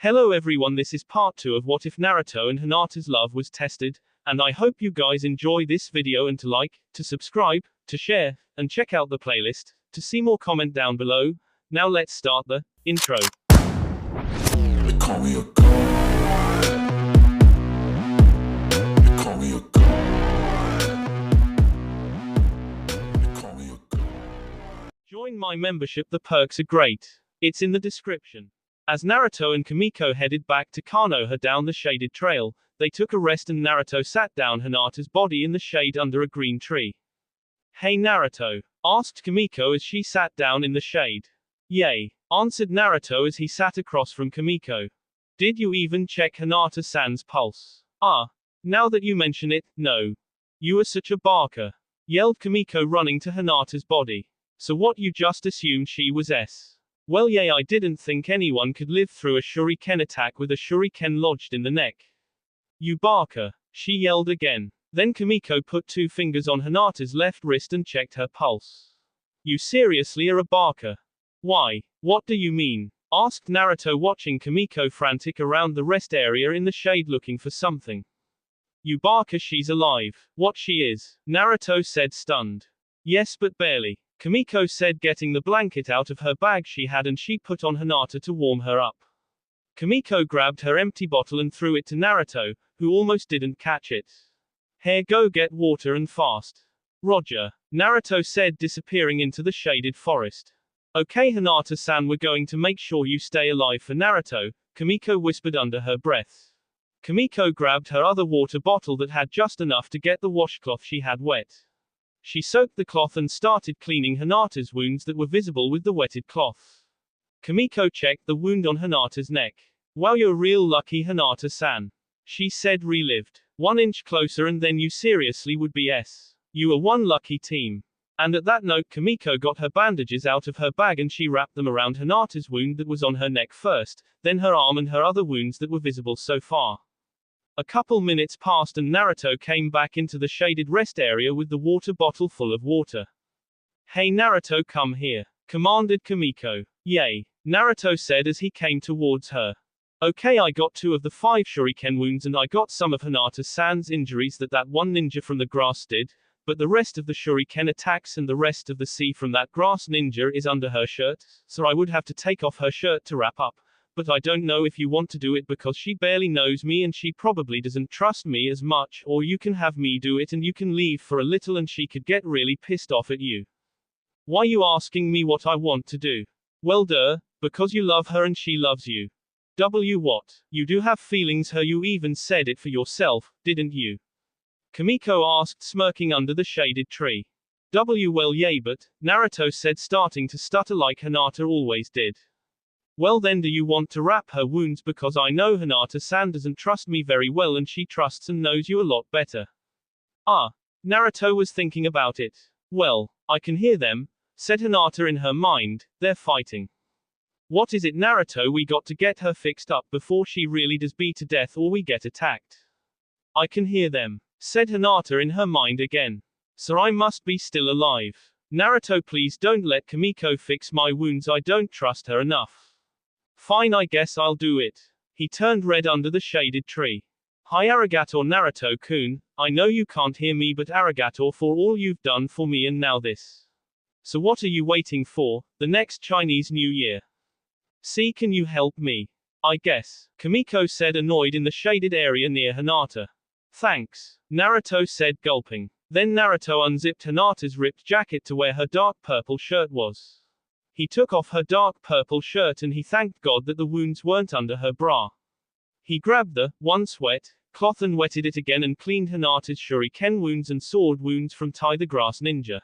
Hello everyone, this is part 2 of What If Naruto and Hinata's love was tested, and I hope you guys enjoy this video and to like, to subscribe, to share, and check out the playlist, to see more comment down below. Now let's start the intro. They call me a god. They call me a god. They call me a god. Join my membership, the perks are great. It's in the description. As Naruto and Kimiko headed back to Konoha down the shaded trail, they took a rest and Naruto sat down Hinata's body in the shade under a green tree. "Hey Naruto," asked Kimiko as she sat down in the shade. "Yay," answered Naruto as he sat across from Kimiko. "Did you even check Hinata-san's pulse?" "Ah. Now that you mention it, no. You are such a barker," yelled Kimiko running to Hinata's body. "So what, you just assumed she was S?" "Well, yeah, I didn't think anyone could live through a shuriken attack with a shuriken lodged in the neck." "You barker," she yelled again. Then Kimiko put 2 fingers on Hinata's left wrist and checked her pulse. "You seriously are a barker?" "Why? What do you mean?" asked Naruto, watching Kimiko frantic around the rest area in the shade looking for something. "You barker, she's alive." "What, she is?" Naruto said, stunned. "Yes, but barely," Kimiko said, getting the blanket out of her bag she had and she put on Hinata to warm her up. Kimiko grabbed her empty bottle and threw it to Naruto, who almost didn't catch it. "Here, go get water and fast." "Roger," Naruto said, disappearing into the shaded forest. "Okay Hinata-san, we're going to make sure you stay alive for Naruto," Kimiko whispered under her breath. Kimiko grabbed her other water bottle that had just enough to get the washcloth she had wet. She soaked the cloth and started cleaning Hinata's wounds that were visible with the wetted cloth. Kimiko checked the wound on Hinata's neck. "Wow, you're real lucky, Hinata-san," she said, relived. 1 inch closer and then you seriously would be S. You are one lucky team. And at that note, Kimiko got her bandages out of her bag and she wrapped them around Hinata's wound that was on her neck first, then her arm and her other wounds that were visible so far. A couple minutes passed and Naruto came back into the shaded rest area with the water bottle full of water. "Hey Naruto, come here," commanded Kimiko. "Yay," Naruto said as he came towards her. "Okay, I got 2 of the 5 shuriken wounds and I got some of Hinata-san's injuries that one ninja from the grass did, but the rest of the shuriken attacks and the rest of the C from that grass ninja is under her shirt, so I would have to take off her shirt to wrap up. But I don't know if you want to do it because she barely knows me and she probably doesn't trust me as much, or you can have me do it and you can leave for a little and she could get really pissed off at you." "Why you asking me what I want to do?" "Well duh, because you love her and she loves you." What? You do have feelings, her, you even said it for yourself, didn't you?" Kimiko asked, smirking under the shaded tree. Well yay, but," Naruto said, starting to stutter like Hinata always did. "Well then, do you want to wrap her wounds, because I know Hinata-san doesn't trust me very well and she trusts and knows you a lot better." "Ah." Naruto was thinking about it. "Well, I can hear them," said Hinata in her mind, "they're fighting." "What is it Naruto, we got to get her fixed up before she really does beat to death or we get attacked." "I can hear them," said Hinata in her mind again. "So I must be still alive. Naruto, please don't let Kimiko fix my wounds, I don't trust her enough." "Fine, I guess I'll do it." He turned red under the shaded tree. "Hi arigato Naruto-kun, I know you can't hear me, but arigato for all you've done for me and now this. So what are you waiting for, the next Chinese New Year? See, can you help me?" "I guess," Kimiko said, annoyed, in the shaded area near Hinata. "Thanks," Naruto said, gulping. Then Naruto unzipped Hinata's ripped jacket to where her dark purple shirt was. He took off her dark purple shirt and he thanked God that the wounds weren't under her bra. He grabbed the, once wet, cloth and wetted it again and cleaned Hinata's shuriken wounds and sword wounds from Tai the Grass Ninja.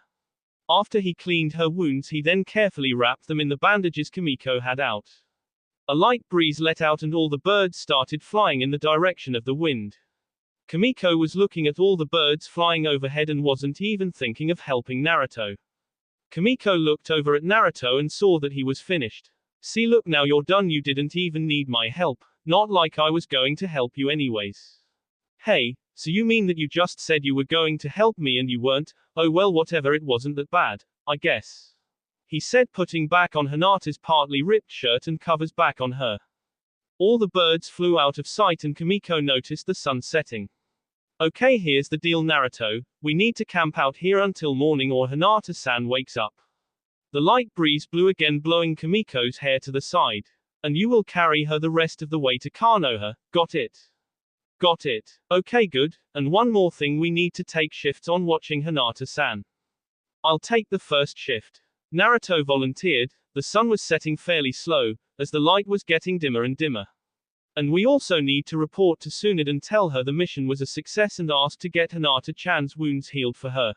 After he cleaned her wounds, he then carefully wrapped them in the bandages Kimiko had out. A light breeze let out and all the birds started flying in the direction of the wind. Kimiko was looking at all the birds flying overhead and wasn't even thinking of helping Naruto. Kimiko looked over at Naruto and saw that he was finished. "See, look, now you're done, you didn't even need my help, not like I was going to help you anyways." "Hey, so you mean that you just said you were going to help me and you weren't? Oh well, whatever, it wasn't that bad, I guess," he said, putting back on Hinata's partly ripped shirt and covers back on her. All the birds flew out of sight and Kimiko noticed the sun setting. Okay, here's the deal, Naruto. We need to camp out here until morning or Hinata-san wakes up. The light breeze blew again, blowing Kimiko's hair to the side. And you will carry her the rest of the way to Konoha, got it? Got it. Okay, good. And one more thing, we need to take shifts on watching Hinata-san. I'll take the first shift. Naruto volunteered. The sun was setting fairly slow, as the light was getting dimmer and dimmer. And we also need to report to Tsunade and tell her the mission was a success and ask to get Hinata-chan's wounds healed for her.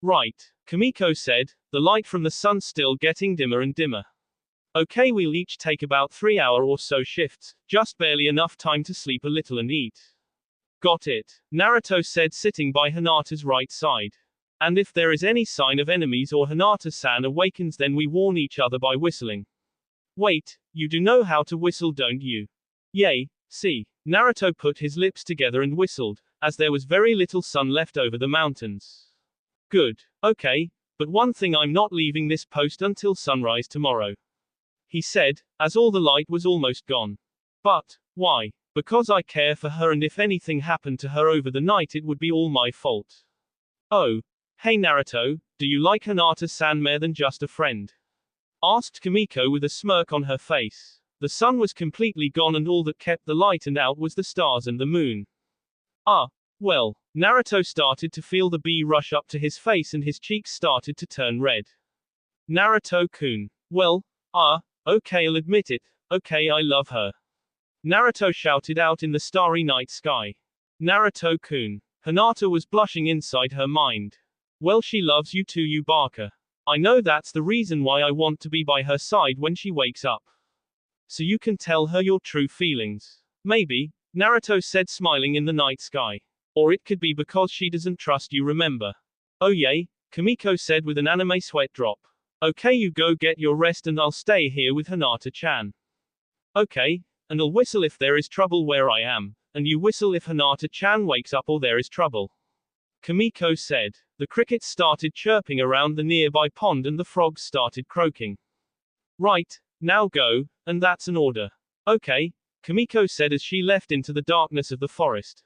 Right, Kimiko said, the light from the sun still getting dimmer and dimmer. Okay, we'll each take about 3 hour or so shifts, just barely enough time to sleep a little and eat. Got it, Naruto said, sitting by Hinata's right side. And if there is any sign of enemies or Hinata-san awakens, then we warn each other by whistling. Wait, you do know how to whistle, don't you? Yay, see. Naruto put his lips together and whistled, as there was very little sun left over the mountains. Good, okay, but one thing, I'm not leaving this post until sunrise tomorrow, he said, as all the light was almost gone. But, why? Because I care for her, and if anything happened to her over the night it would be all my fault. Oh. Hey Naruto, do you like Hinata-san more than just a friend? Asked Kimiko with a smirk on her face. The sun was completely gone and all that kept the light and out was the stars and the moon. Ah, well, Naruto started to feel the bee rush up to his face and his cheeks started to turn red. Naruto-kun. Well, okay, I'll admit it, okay, I love her. Naruto shouted out in the starry night sky. Naruto-kun. Hinata was blushing inside her mind. Well, she loves you too, you barker. I know that's the reason why I want to be by her side when she wakes up. So you can tell her your true feelings. Maybe, Naruto said, smiling in the night sky. Or it could be because she doesn't trust you, remember? Oh yay, Kimiko said with an anime sweat drop. Okay, you go get your rest and I'll stay here with Hinata-chan. Okay, and I'll whistle if there is trouble where I am, and you whistle if Hinata-chan wakes up or there is trouble. Kimiko said. The crickets started chirping around the nearby pond and the frogs started croaking. Right, now go, and that's an order. Okay, Kimiko said as she left into the darkness of the forest.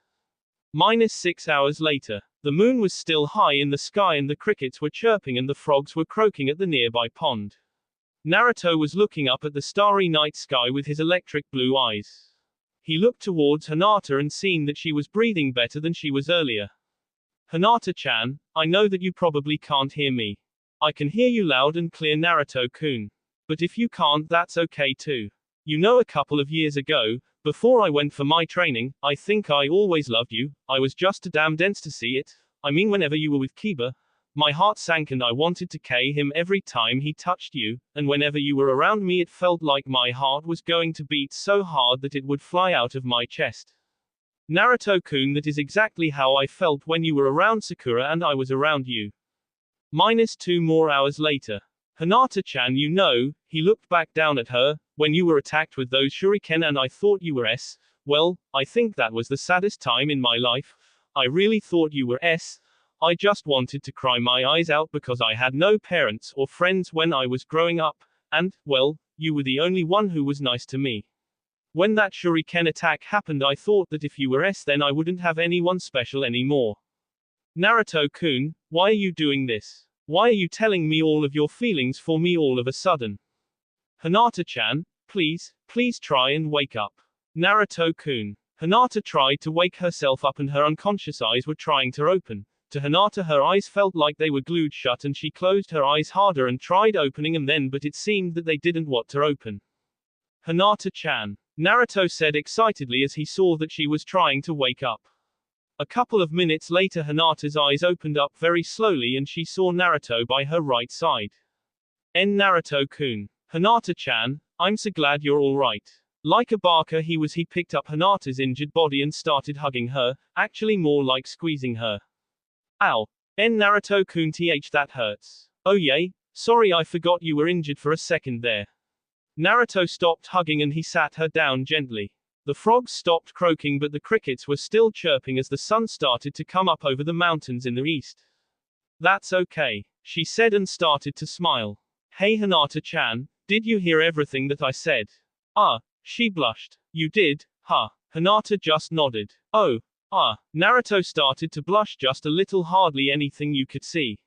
-6 hours later. The moon was still high in the sky and the crickets were chirping and the frogs were croaking at the nearby pond. Naruto was looking up at the starry night sky with his electric blue eyes. He looked towards Hinata and seen that she was breathing better than she was earlier. Hinata-chan, I know that you probably can't hear me. I can hear you loud and clear, Naruto-kun. But if you can't, that's okay too. You know, a couple of years ago, before I went for my training, I think I always loved you. I was just too damn dense to see it. I mean, whenever you were with Kiba, my heart sank and I wanted to kill him every time he touched you, and whenever you were around me it felt like my heart was going to beat so hard that it would fly out of my chest. Naruto-kun, that is exactly how I felt when you were around Sakura and I was around you. -2 more hours later. Hinata-chan, you know, he looked back down at her, when you were attacked with those shuriken and I thought you were well, I think that was the saddest time in my life. I really thought you were I just wanted to cry my eyes out because I had no parents or friends when I was growing up, and, well, you were the only one who was nice to me. When that shuriken attack happened I thought that if you were then I wouldn't have anyone special anymore. Naruto-kun, why are you doing this? Why are you telling me all of your feelings for me all of a sudden? Hinata-chan, please try and wake up. Naruto-kun. Hinata tried to wake herself up and her unconscious eyes were trying to open. To Hinata her eyes felt like they were glued shut and she closed her eyes harder and tried opening them then, but it seemed that they didn't want to open. Hinata-chan. Naruto said excitedly as he saw that she was trying to wake up. A couple of minutes later Hinata's eyes opened up very slowly and she saw Naruto by her right side. Naruto-kun. Hinata-chan, I'm so glad you're alright. Like a barker he picked up Hinata's injured body and started hugging her, actually more like squeezing her. Ow. Naruto-kun, that hurts. Oh yay, sorry I forgot you were injured for a second there. Naruto stopped hugging and he sat her down gently. The frogs stopped croaking but the crickets were still chirping as the sun started to come up over the mountains in the east. That's okay, she said and started to smile. Hey Hinata-chan, did you hear everything that I said? She blushed. You did, huh? Hinata just nodded. Oh, Naruto started to blush just a little, hardly anything you could see.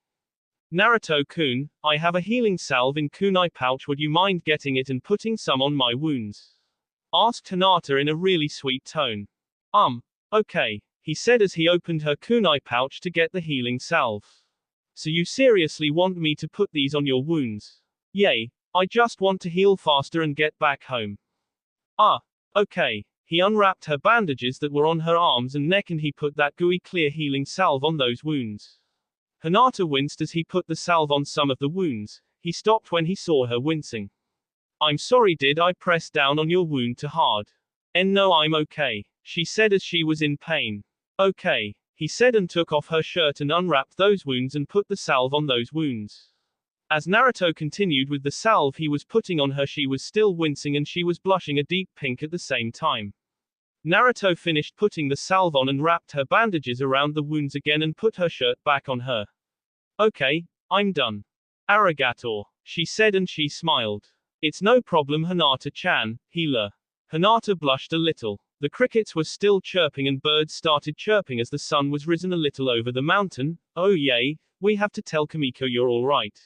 Naruto-kun, I have a healing salve in kunai pouch, would you mind getting it and putting some on my wounds? Asked Hinata in a really sweet tone. Okay, he said as he opened her kunai pouch to get the healing salve. So you seriously want me to put these on your wounds? Yay, I just want to heal faster and get back home. Okay. He unwrapped her bandages that were on her arms and neck and he put that gooey clear healing salve on those wounds. Hinata winced as he put the salve on some of the wounds. He stopped when he saw her wincing. I'm sorry, did I press down on your wound too hard? No, I'm okay, she said as she was in pain. Okay, he said and took off her shirt and unwrapped those wounds and put the salve on those wounds. As Naruto continued with the salve he was putting on her, she was still wincing and she was blushing a deep pink at the same time. Naruto finished putting the salve on and wrapped her bandages around the wounds again and put her shirt back on her. Okay, I'm done. Arigato, she said and she smiled. It's no problem, Hinata-chan, healer. Hinata blushed a little. The crickets were still chirping and birds started chirping as the sun was risen a little over the mountain. Oh yay, we have to tell Kimiko you're alright.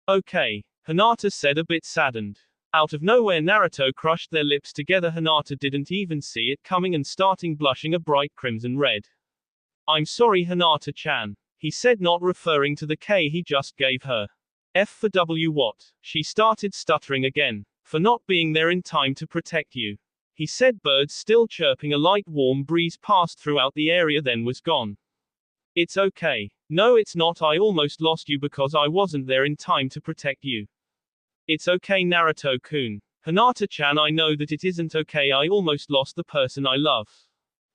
Okay, Hinata said, a bit saddened. Out of nowhere Naruto crushed their lips together. Hinata didn't even see it coming and starting blushing a bright crimson red. I'm sorry, Hinata-chan, he said, not referring to the K he just gave her. F for W what? She started stuttering again. For not being there in time to protect you. He said, birds still chirping. A light warm breeze passed throughout the area then was gone. It's okay. No, it's not. I almost lost you because I wasn't there in time to protect you. It's okay, Naruto-kun. Hinata-chan, I know that it isn't okay. I almost lost the person I love.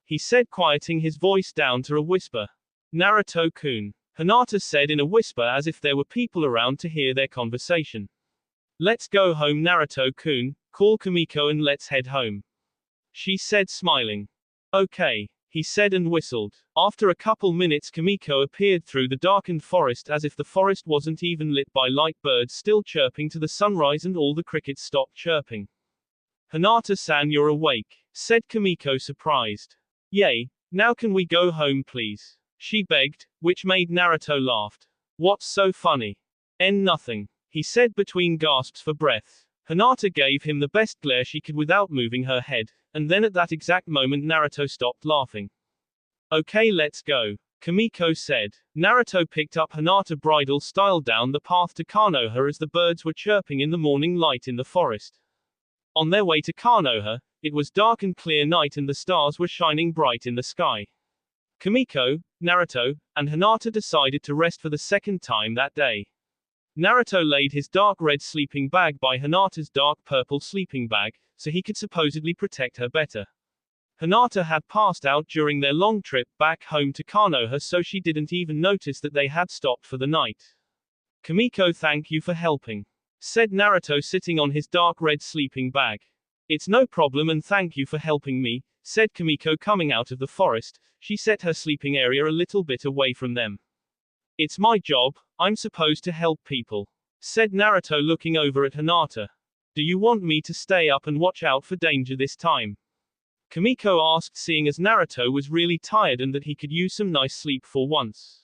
He said, quieting his voice down to a whisper. Naruto-kun. Hinata said in a whisper as if there were people around to hear their conversation. Let's go home, Naruto-kun. Call Kimiko and let's head home. She said, smiling. Okay, he said and whistled. After a couple minutes Kimiko appeared through the darkened forest as if the forest wasn't even lit by light, birds still chirping to the sunrise and all the crickets stopped chirping. Hinata-san, you're awake, said Kimiko, surprised. Yay, now can we go home please? She begged, which made Naruto laugh. What's so funny? Nothing, he said between gasps for breath. Hinata gave him the best glare she could without moving her head, and then at that exact moment Naruto stopped laughing. Okay, let's go, Kimiko said. Naruto picked up Hinata bridal style down the path to Konoha as the birds were chirping in the morning light in the forest. On their way to Konoha, it was dark and clear night and the stars were shining bright in the sky. Kimiko, Naruto, and Hinata decided to rest for the second time that day. Naruto laid his dark red sleeping bag by Hinata's dark purple sleeping bag, so he could supposedly protect her better. Hinata had passed out during their long trip back home to Konoha, so she didn't even notice that they had stopped for the night. Kimiko, thank you for helping, said Naruto sitting on his dark red sleeping bag. It's no problem and thank you for helping me, said Kimiko coming out of the forest. She set her sleeping area a little bit away from them. It's my job, I'm supposed to help people, said Naruto looking over at Hinata. Do you want me to stay up and watch out for danger this time? Kimiko asked, seeing as Naruto was really tired and that he could use some nice sleep for once.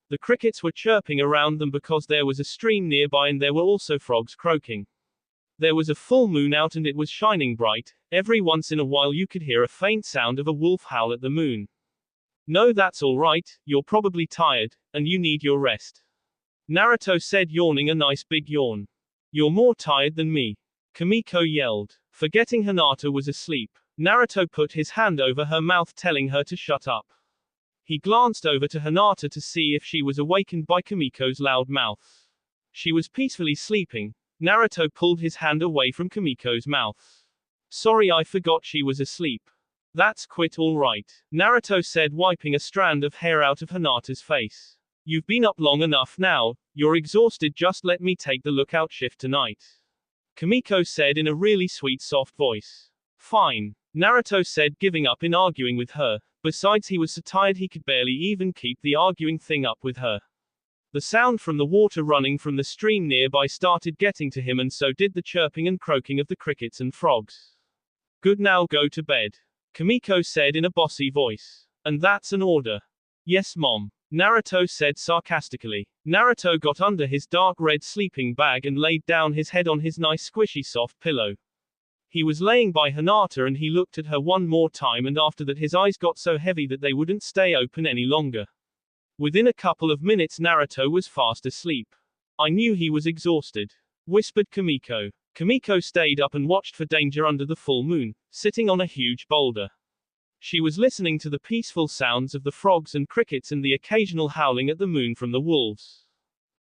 The crickets were chirping around them because there was a stream nearby and there were also frogs croaking. There was a full moon out and it was shining bright. Every once in a while you could hear a faint sound of a wolf howl at the moon. No, that's alright, you're probably tired, and you need your rest, Naruto said, yawning a nice big yawn. You're more tired than me, Kimiko yelled. Forgetting Hinata was asleep, Naruto put his hand over her mouth telling her to shut up. He glanced over to Hinata to see if she was awakened by Kimiko's loud mouth. She was peacefully sleeping. Naruto pulled his hand away from Kimiko's mouth. Sorry, I forgot she was asleep. That's quite alright, Naruto said, wiping a strand of hair out of Hinata's face. You've been up long enough now, you're exhausted, just let me take the lookout shift tonight, Kimiko said in a really sweet soft voice. Fine, Naruto said, giving up in arguing with her. Besides, he was so tired he could barely even keep the arguing thing up with her. The sound from the water running from the stream nearby started getting to him, and so did the chirping and croaking of the crickets and frogs. Good, now go to bed. Kimiko said in a bossy voice. And that's an order. Yes, Mom. Naruto said sarcastically. Naruto got under his dark red sleeping bag and laid down his head on his nice squishy soft pillow. He was laying by Hinata and he looked at her one more time, and after that his eyes got so heavy that they wouldn't stay open any longer. Within a couple of minutes Naruto was fast asleep. I knew he was exhausted, whispered Kimiko. Kimiko stayed up and watched for danger under the full moon, sitting on a huge boulder. She was listening to the peaceful sounds of the frogs and crickets and the occasional howling at the moon from the wolves.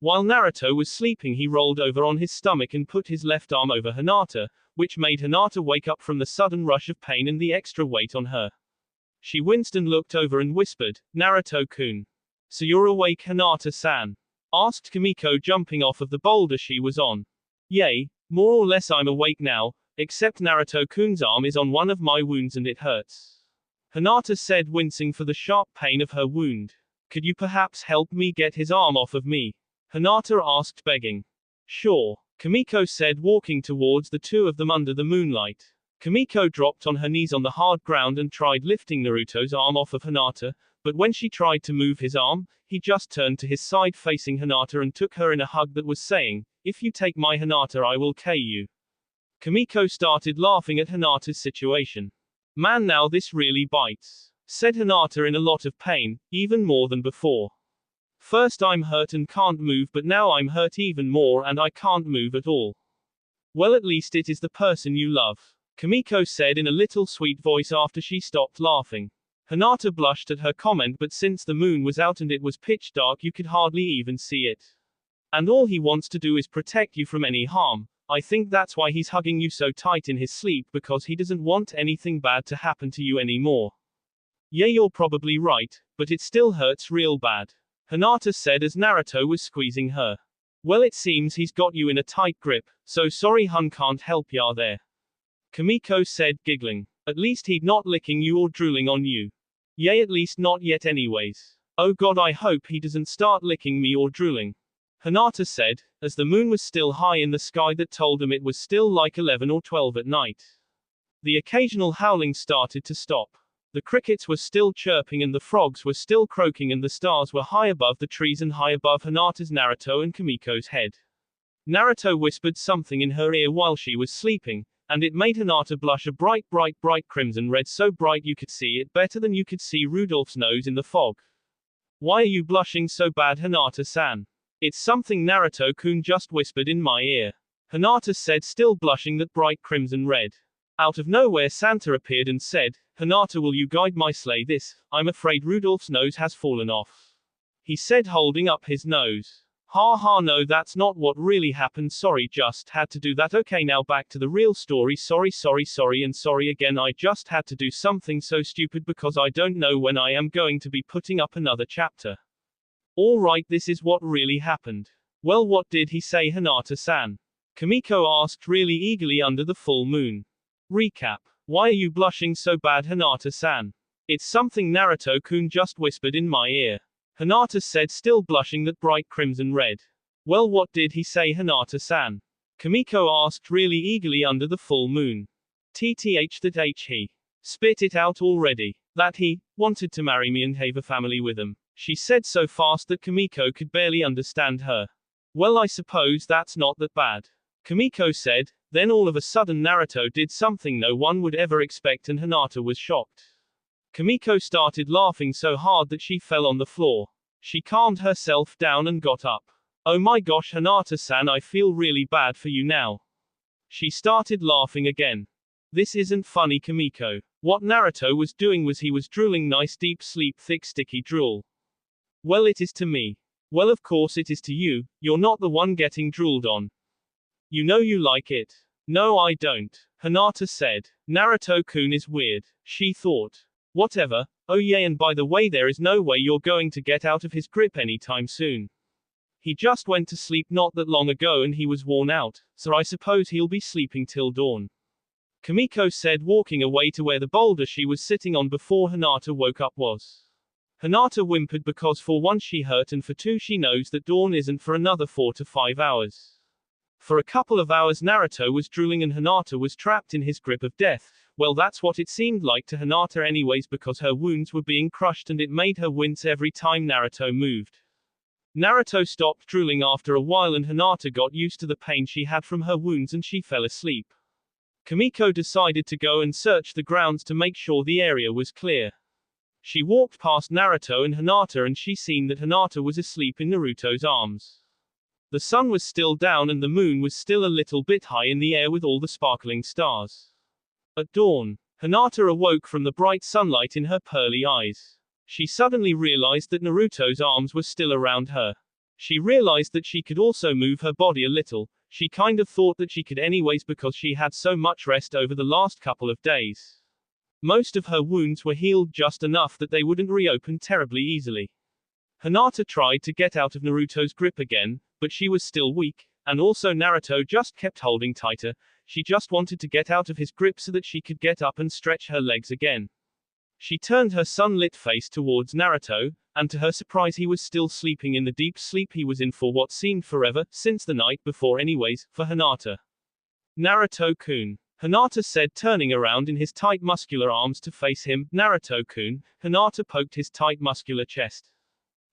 While Naruto was sleeping, he rolled over on his stomach and put his left arm over Hinata, which made Hinata wake up from the sudden rush of pain and the extra weight on her. She winced and looked over and whispered, Naruto-kun. So you're awake, Hinata-san? Asked Kimiko, jumping off of the boulder she was on. Yay, more or less I'm awake now, except Naruto-kun's arm is on one of my wounds and it hurts. Hinata said, wincing for the sharp pain of her wound. Could you perhaps help me get his arm off of me? Hinata asked, begging. Sure, Kimiko said, walking towards the two of them under the moonlight. Kimiko dropped on her knees on the hard ground and tried lifting Naruto's arm off of Hinata, but when she tried to move his arm, he just turned to his side facing Hinata and took her in a hug that was saying, if you take my Hinata I will kill you. Kimiko started laughing at Hinata's situation. Man, now this really bites, said Hinata in a lot of pain, even more than before. First I'm hurt and can't move, but now I'm hurt even more and I can't move at all. Well, at least it is the person you love, Kimiko said in a little sweet voice after she stopped laughing. Hinata blushed at her comment, but since the moon was out and it was pitch dark you could hardly even see it. And all he wants to do is protect you from any harm. I think that's why he's hugging you so tight in his sleep, because he doesn't want anything bad to happen to you anymore. Yeah, you're probably right, but it still hurts real bad, Hinata said as Naruto was squeezing her. Well, it seems he's got you in a tight grip, so sorry hun, can't help ya there, Kimiko said, giggling. At least he'd not licking you or drooling on you. Yay, at least not yet anyways. Oh god, I hope he doesn't start licking me or drooling, Hinata said, as the moon was still high in the sky that told them it was still like 11 or 12 at night. The occasional howling started to stop. The crickets were still chirping and the frogs were still croaking and the stars were high above the trees and high above Hinata's, Naruto and Kimiko's head. Naruto whispered something in her ear while she was sleeping, and it made Hinata blush a bright crimson red, so bright you could see it better than you could see Rudolph's nose in the fog. Why are you blushing so bad, Hinata-san? It's something Naruto-kun just whispered in my ear, Hinata said, still blushing that bright crimson red. Out of nowhere Santa appeared and said, Hinata, will you guide my sleigh this? I'm afraid Rudolph's nose has fallen off, he said, holding up his nose. Ha ha, no, that's not what really happened, sorry, just had to do that. Okay, now back to the real story. Sorry and sorry again, I just had to do something so stupid because I don't know when I am going to be putting up another chapter. Alright, this is what really happened. Well, what did he say, Hinata-san? Kimiko asked really eagerly under the full moon. Recap. Why are you blushing so bad, Hinata-san? It's something Naruto-kun just whispered in my ear, Hinata said, still blushing that bright crimson red. Well, what did he say, Hinata-san? Kimiko asked really eagerly under the full moon. TTH that he. Spit it out already. That he wanted to marry me and have a family with him, she said so fast that Kimiko could barely understand her. Well, I suppose that's not that bad, Kimiko said. Then all of a sudden Naruto did something no one would ever expect and Hinata was shocked. Kimiko started laughing so hard that she fell on the floor. She calmed herself down and got up. Oh my gosh, Hinata-san, I feel really bad for you now. She started laughing again. This isn't funny, Kimiko. What Naruto was doing was he was drooling nice deep sleep thick sticky drool. Well, it is to me. Well, of course it is to you, you're not the one getting drooled on. You know you like it. No, I don't, Hinata said. Naruto-kun is weird, she thought. Whatever. Oh yeah, and by the way, there is no way you're going to get out of his grip anytime soon. He just went to sleep not that long ago and he was worn out, so I suppose he'll be sleeping till dawn, Kimiko said, walking away to where the boulder she was sitting on before Hinata woke up was. Hinata whimpered because for one she hurt and for two she knows that dawn isn't for another 4 to 5 hours. For a couple of hours Naruto was drooling and Hinata was trapped in his grip of death, Well, that's what it seemed like to Hinata anyways, because her wounds were being crushed and it made her wince every time Naruto moved. Naruto stopped drooling after a while and Hinata got used to the pain she had from her wounds and she fell asleep. Kimiko decided to go and search the grounds to make sure the area was clear. She walked past Naruto and Hinata and she seen that Hinata was asleep in Naruto's arms. The sun was still down and the moon was still a little bit high in the air with all the sparkling stars. At dawn, Hinata awoke from the bright sunlight in her pearly eyes. She suddenly realized that Naruto's arms were still around her. She realized that she could also move her body a little. She kind of thought that she could anyways because she had so much rest over the last couple of days. Most of her wounds were healed just enough that they wouldn't reopen terribly easily. Hinata tried to get out of Naruto's grip again, but she was still weak, and also Naruto just kept holding tighter. She just wanted to get out of his grip so that she could get up and stretch her legs again. She turned her sunlit face towards Naruto, and to her surprise he was still sleeping in the deep sleep he was in for what seemed forever, since the night before anyways, for Hinata. Naruto-kun. Hinata said, turning around in his tight muscular arms to face him. Naruto-kun. Hinata poked his tight muscular chest.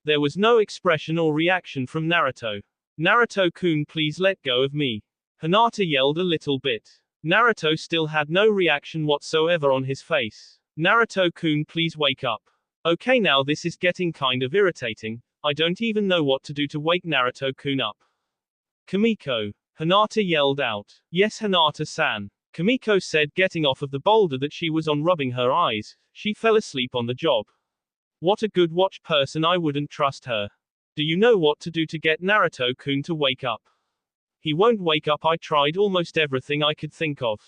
There was no expression or reaction from Naruto. Naruto-kun, please let go of me. Hinata yelled a little bit. Naruto still had no reaction whatsoever on his face. Naruto-kun, please wake up. Okay, now this is getting kind of irritating. I don't even know what to do to wake Naruto-kun up. Kimiko. Hinata yelled out. Yes, Hinata-san. Kimiko said, getting off of the boulder that she was on, rubbing her eyes. She fell asleep on the job. What a good watch person, I wouldn't trust her. Do you know what to do to get Naruto-kun to wake up? He won't wake up. I tried almost everything I could think of.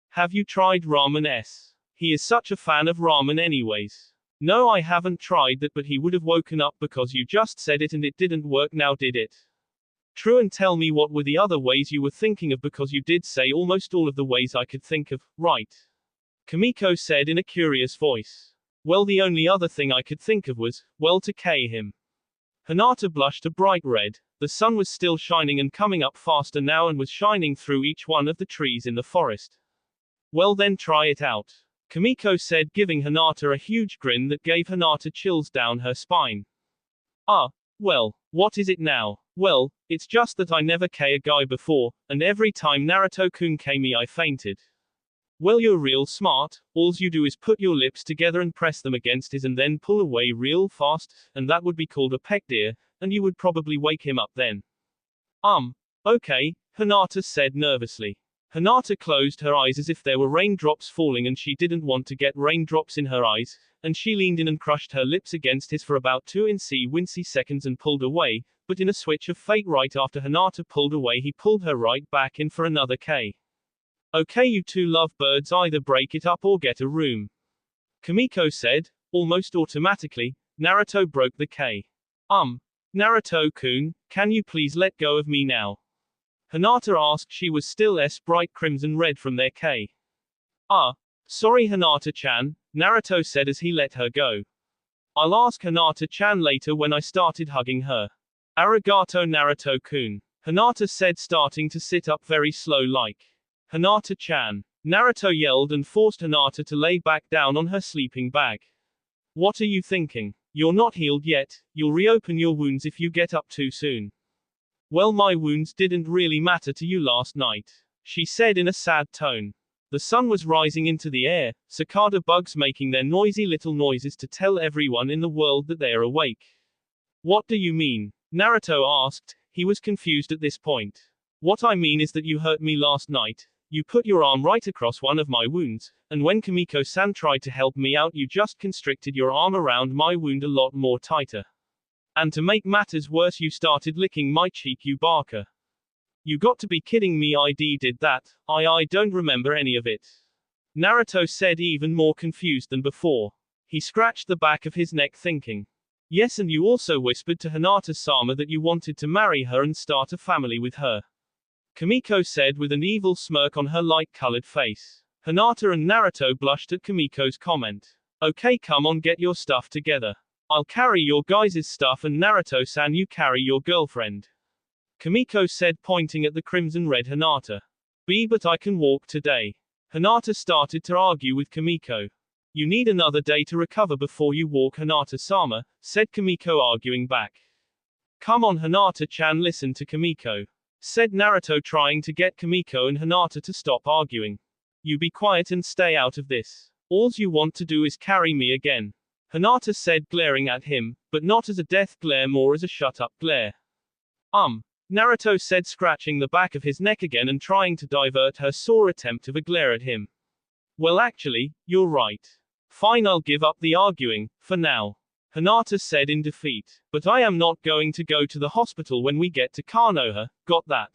Have you tried ramen-s? He is such a fan of ramen anyways. No, I haven't tried that, but he would have woken up because you just said it and it didn't work, now did it? True, and tell me what were the other ways you were thinking of, because you did say almost all of the ways I could think of, right? Kimiko said in a curious voice. Well, the only other thing I could think of was, well, to K him. Hinata blushed a bright red. The sun was still shining and coming up faster now and was shining through each one of the trees in the forest. Well then, try it out. Kimiko said, giving Hinata a huge grin that gave Hinata chills down her spine. Well, what is it now? Well, it's just that I never K a guy before, and every time Naruto-kun K me I fainted. Well, you're real smart. Alls you do is put your lips together and press them against his and then pull away real fast, and that would be called a peck deer, and you would probably wake him up then. Okay, Hinata said nervously. Hinata closed her eyes as if there were raindrops falling and she didn't want to get raindrops in her eyes, and she leaned in and crushed her lips against his for about 2 seconds and pulled away, but in a switch of fate right after Hinata pulled away he pulled her right back in for another K. Okay, you two lovebirds, either break it up or get a room. Kimiko said, almost automatically. Naruto broke the K. Naruto-kun, can you please let go of me now? Hinata asked. She was still bright crimson red from their K. Sorry Hinata-chan, Naruto said as he let her go. I'll ask Hinata-chan later when I started hugging her. Arigato Naruto-kun, Hinata said, starting to sit up very slow like. Hinata-chan. Naruto yelled and forced Hinata to lay back down on her sleeping bag. What are you thinking? You're not healed yet, you'll reopen your wounds if you get up too soon. Well, my wounds didn't really matter to you last night, she said in a sad tone. The sun was rising into the air, cicada bugs making their noisy little noises to tell everyone in the world that they are awake. What do you mean? Naruto asked. He was confused at this point. What I mean is that you hurt me last night. You put your arm right across one of my wounds, and when Kimiko-san tried to help me out you just constricted your arm around my wound a lot more tighter. And to make matters worse you started licking my cheek, you barker. You got to be kidding me. I did that. I don't remember any of it. Naruto said, even more confused than before. He scratched the back of his neck thinking. Yes, and you also whispered to Hinata-sama that you wanted to marry her and start a family with her. Kimiko said with an evil smirk on her light-colored face. Hinata and Naruto blushed at Kimiko's comment. Okay, come on, get your stuff together. I'll carry your guys' stuff and Naruto-san you carry your girlfriend. Kimiko said, pointing at the crimson red Hinata. But I can walk today. Hinata started to argue with Kimiko. You need another day to recover before you walk, Hinata-sama, said Kimiko, arguing back. Come on, Hinata-chan, listen to Kimiko, said Naruto, trying to get Kimiko and Hinata to stop arguing. You be quiet and stay out of this. Alls you want to do is carry me again, Hinata said, glaring at him, but not as a death glare, more as a shut up glare. Naruto said, scratching the back of his neck again and trying to divert her sore attempt of a glare at him. Well, actually, you're right. Fine, I'll give up the arguing, for now, Hinata said in defeat. But I am not going to go to the hospital when we get to Konoha, got that?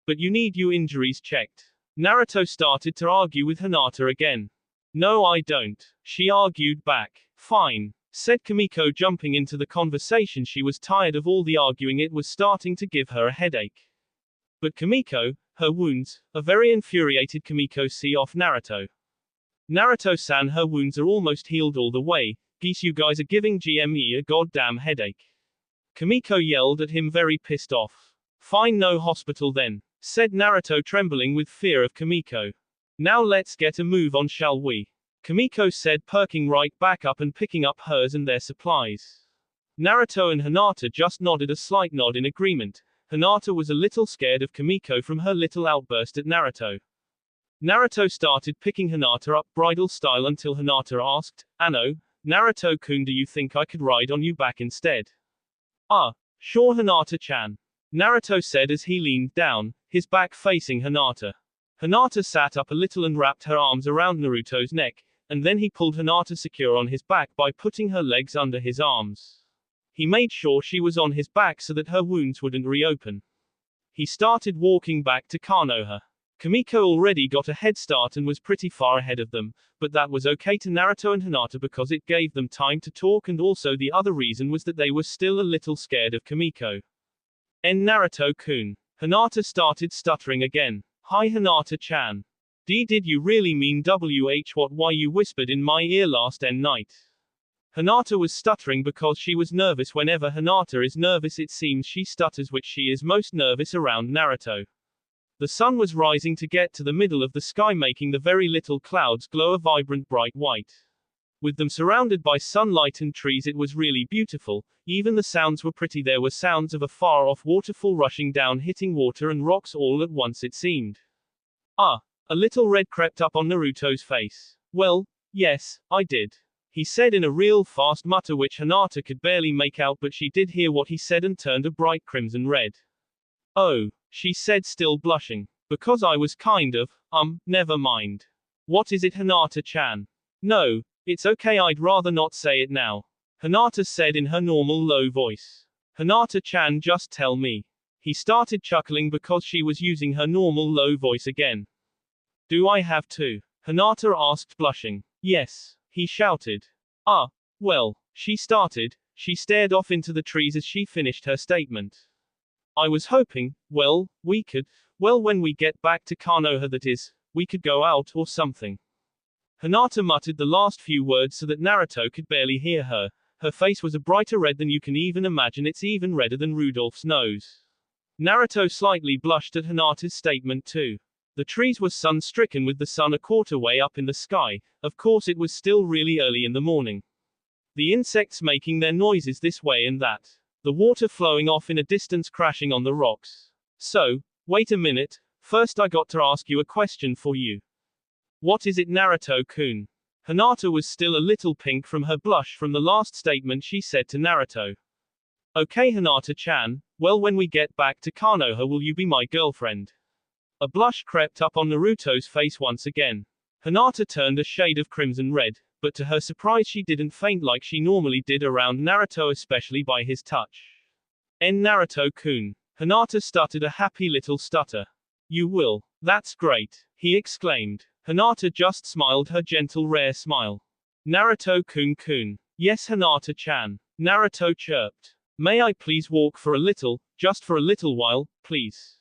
But you need your injuries checked. Naruto started to argue with Hinata again. No, I don't, she argued back. Fine, said Kimiko, jumping into the conversation. She was tired of all the arguing, it was starting to give her a headache. But Kimiko, her wounds, a very infuriated Kimiko, see off Naruto. Naruto-san, her wounds are almost healed all the way, geese, you guys are giving GME a goddamn headache. Kimiko yelled at him, very pissed off. Fine, no hospital then, said Naruto, trembling with fear of Kimiko. Now let's get a move on, shall we? Kimiko said, perking right back up and picking up hers and their supplies. Naruto and Hinata just nodded a slight nod in agreement. Hinata was a little scared of Kimiko from her little outburst at Naruto. Naruto started picking Hinata up bridal style until Hinata asked, Ano, Naruto-kun, do you think I could ride on you back instead? Sure, Hinata-chan, Naruto said as he leaned down, his back facing Hinata. Hinata sat up a little and wrapped her arms around Naruto's neck, and then he pulled Hinata secure on his back by putting her legs under his arms. He made sure she was on his back so that her wounds wouldn't reopen. He started walking back to Konoha. Kimiko already got a head start and was pretty far ahead of them, but that was okay to Naruto and Hinata because it gave them time to talk, and also the other reason was that they were still a little scared of Kimiko. Naruto-kun. Hinata started stuttering again. Hi, Hinata-chan. Did you really mean why you whispered in my ear last night? Hinata was stuttering because she was nervous. Whenever Hinata is nervous, it seems she stutters, which she is most nervous around Naruto. The sun was rising to get to the middle of the sky, making the very little clouds glow a vibrant bright white. With them surrounded by sunlight and trees, it was really beautiful. Even the sounds were pretty. There were sounds of a far-off waterfall rushing down, hitting water and rocks all at once, it seemed. A little red crept up on Naruto's face. Well, yes, I did, he said in a real fast mutter which Hinata could barely make out, but she did hear what he said and turned a bright crimson red. Oh, she said, still blushing. Because I was kind of, never mind. What is it, Hinata-chan? No, it's okay, I'd rather not say it now, Hinata said in her normal low voice. Hinata-chan, just tell me. He started chuckling because she was using her normal low voice again. Do I have to? Hinata asked, blushing. Yes, he shouted. Well, she started. She stared off into the trees as she finished her statement. I was hoping, when we get back to Konoha, that is, we could go out or something. Hinata muttered the last few words so that Naruto could barely hear her. Her face was a brighter red than you can even imagine. It's even redder than Rudolph's nose. Naruto slightly blushed at Hinata's statement too. The trees were sun-stricken with the sun a quarter way up in the sky. Of course it was still really early in the morning. The insects making their noises this way and that. The water flowing off in a distance, crashing on the rocks. So, wait a minute, first I got to ask you a question for you. What is it, Naruto-kun? Hinata was still a little pink from her blush from the last statement she said to Naruto. Okay, Hinata-chan, when we get back to Konoha, will you be my girlfriend? A blush crept up on Naruto's face once again. Hinata turned a shade of crimson red, but to her surprise she didn't faint like she normally did around Naruto, especially by his touch. Naruto-kun. Hinata stuttered a happy little stutter. You will. That's great, he exclaimed. Hinata just smiled her gentle rare smile. Naruto-kun. Yes, Hinata-chan. Naruto chirped. May I please walk for a little, just for a little while, please?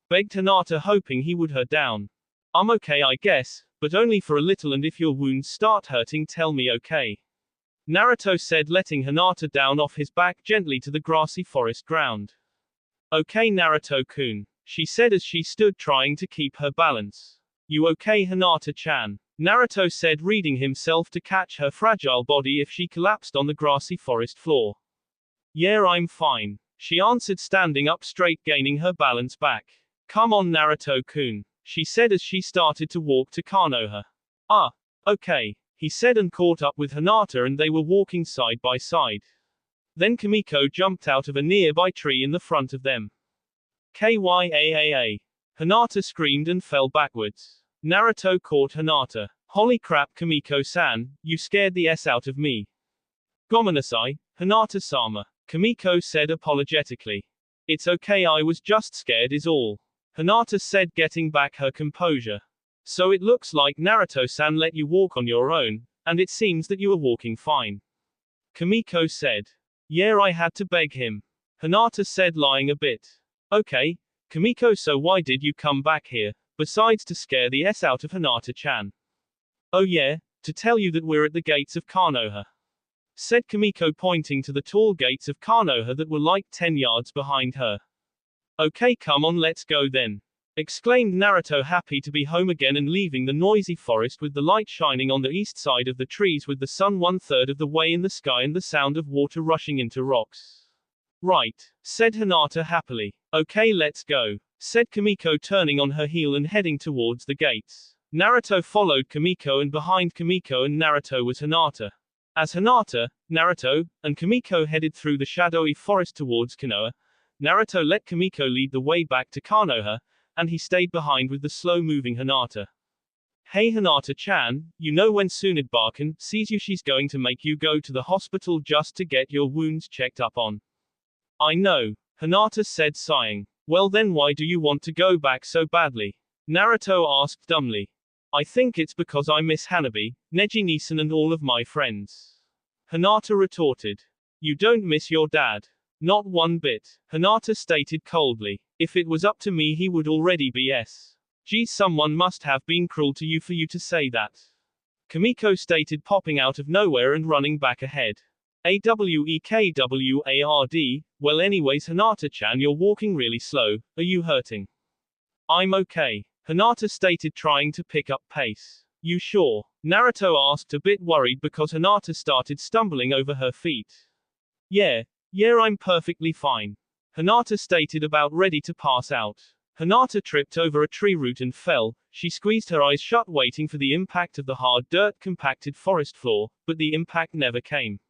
Begged Hinata, hoping he would her down. I'm okay, I guess, but only for a little, and if your wounds start hurting, tell me, okay? Naruto said, letting Hinata down off his back gently to the grassy forest ground. Okay, Naruto-kun, she said as she stood trying to keep her balance. You okay, Hinata-chan? Naruto said, readying himself to catch her fragile body if she collapsed on the grassy forest floor. Yeah, I'm fine, she answered, standing up straight, gaining her balance back. Come on, Naruto-kun, she said as she started to walk to Konoha. Ah, okay, he said, and caught up with Hinata, and they were walking side by side. Then Kimiko jumped out of a nearby tree in the front of them. Kyaa. Hinata screamed and fell backwards. Naruto caught Hinata. Holy crap, Kimiko-san, you scared the S out of me. Gomenasai, Hinata-sama, Kimiko said apologetically. It's okay, I was just scared is all. Hinata said, getting back her composure. So it looks like Naruto-san let you walk on your own, and it seems that you are walking fine. Kimiko said. Yeah, I had to beg him. Hinata said, lying a bit. Okay, Kimiko, so why did you come back here, besides to scare the S out of Hinata-chan? Oh yeah, to tell you that we're at the gates of Konoha, said Kimiko, pointing to the tall gates of Konoha that were like 10 yards behind her. Okay, come on, let's go then, exclaimed Naruto, happy to be home again and leaving the noisy forest with the light shining on the east side of the trees, with the sun 1/3 of the way in the sky and the sound of water rushing into rocks. Right, said Hinata happily. Okay, let's go, said Kimiko, turning on her heel and heading towards the gates. Naruto followed Kimiko, and behind Kimiko and Naruto was Hinata. As Hinata, Naruto, and Kimiko headed through the shadowy forest towards Konoha, Naruto let Kimiko lead the way back to Konoha, and he stayed behind with the slow-moving Hinata. Hey Hinata-chan, you know when Tsunade-Barkin sees you, she's going to make you go to the hospital just to get your wounds checked up on. I know, Hinata said, sighing. Well then why do you want to go back so badly? Naruto asked dumbly. I think it's because I miss Hanabi, Neji-Nisan and all of my friends. Hinata retorted. You don't miss your dad. Not one bit, Hinata stated coldly. If it was up to me he would already be S. Geez, someone must have been cruel to you for you to say that. Kimiko stated, popping out of nowhere and running back ahead. AWEKWARD, well anyways Hinata-chan, you're walking really slow, are you hurting? I'm okay, Hinata stated, trying to pick up pace. You sure? Naruto asked, a bit worried because Hinata started stumbling over her feet. Yeah, I'm perfectly fine, Hinata stated, about ready to pass out. Hinata tripped over a tree root and fell. She squeezed her eyes shut, waiting for the impact of the hard dirt compacted forest floor, but the impact never came.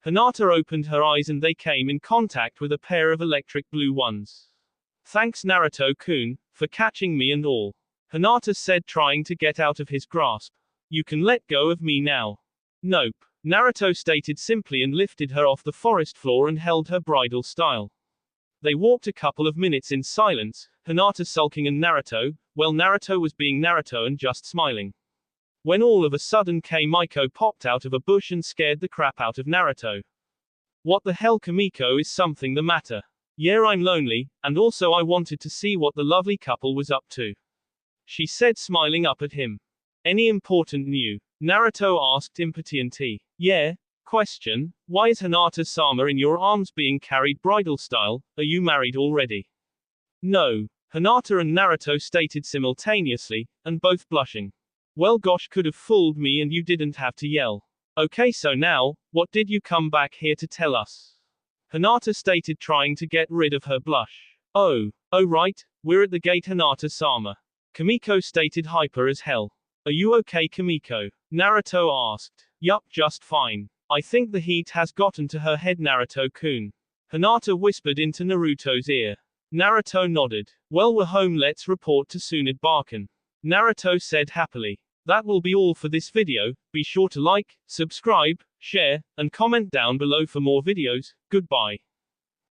Hinata opened her eyes and they came in contact with a pair of electric blue ones. Thanks Naruto-kun, for catching me and all, Hinata said, trying to get out of his grasp. You can let go of me now. Nope, Naruto stated simply, and lifted her off the forest floor and held her bridal style. They walked a couple of minutes in silence, Hinata sulking and Naruto, well, Naruto was being Naruto and just smiling. When all of a sudden Kimiko popped out of a bush and scared the crap out of Naruto. What the hell, Kimiko, is something the matter? Yeah, I'm lonely, and also I wanted to see what the lovely couple was up to, she said, smiling up at him. Any important news? Naruto asked impatiently. Yeah. Question, why is Hinata-sama in your arms being carried bridal style? Are you married already? No, Hinata and Naruto stated simultaneously, and both blushing. Well gosh, could have fooled me and you didn't have to yell. Okay, so now, what did you come back here to tell us? Hinata stated, trying to get rid of her blush. Oh right, we're at the gate, Hinata-sama, Kimiko stated, hyper as hell. Are you okay, Kimiko? Naruto asked. Yup, just fine. I think the heat has gotten to her head, Naruto-kun, Hinata whispered into Naruto's ear. Naruto nodded. Well, we're home, let's report to Tsunade-Barkin, Naruto said happily. That will be all for this video. Be sure to like, subscribe, share, and comment down below for more videos. Goodbye.